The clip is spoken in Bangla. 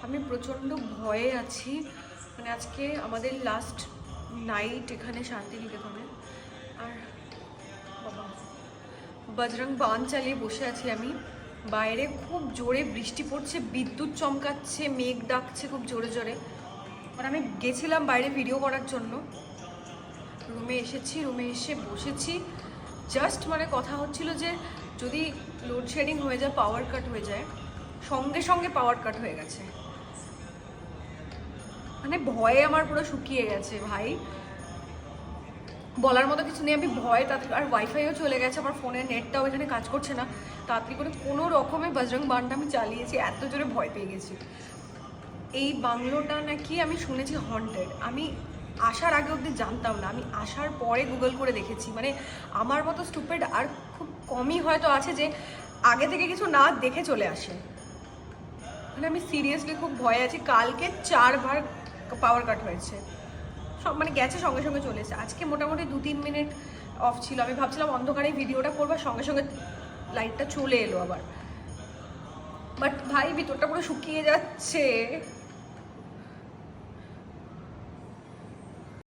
আমি প্রচণ্ড ভয়ে আছি, মানে আজকে আমাদের লাস্ট নাইট এখানে শান্তিনিকেতনে। আর বাবা, বজরং বান চালিয়ে বসে আছি আমি। বাইরে খুব জোরে বৃষ্টি পড়ছে, বিদ্যুৎ চমকাচ্ছে, মেঘ ডাকছে খুব জোরে জোরে। আর আমি গেছিলাম বাইরে ভিডিও করার জন্য, রুমে এসেছি, রুমে এসে বসেছি। জাস্ট মানে কথা হচ্ছিল যে যদি লোডশেডিং হয়ে যায়, পাওয়ার কাট হয়ে যায়, সঙ্গে সঙ্গে পাওয়ার কাট হয়ে গেছে। মানে ভয়ে আমার পুরো শুকিয়ে গেছে ভাই, বলার মতো কিছু নেই। আমি ভয় তাড়াতাড়ি, আর ওয়াইফাইও চলে গেছে, আমার ফোনের নেটটাও এখানে কাজ করছে না। তাড়াতাড়ি করে কোনো রকমে বজরং বানটা আমি চালিয়েছি, এত জোরে ভয় পেয়ে গেছি। এই বাংলোটা নাকি আমি শুনেছি হন্টেড। আমি আসার আগে অবধি জানতাম না, আমি আসার পরে গুগল করে দেখেছি। মানে আমার মতো স্টুপিড আর খুব কমই হয়তো আছে যে আগে থেকে কিছু না দেখে চলে আসে। মানে আমি সিরিয়াসলি খুব ভয়ে আছি। কালকে 4 বার পাওয়ার কাট হয়েছে, সব মানে গেছে সঙ্গে সঙ্গে চলে এসেছে। আজকে মোটামুটি 2-3 মিনিট অফ ছিল। আমি ভাবছিলাম অন্ধকারে ভিডিওটা করবো, সঙ্গে সঙ্গে লাইটটা চলে এলো আবার। বাট ভাই ভিতরটা পুরো শুকিয়ে যাচ্ছে।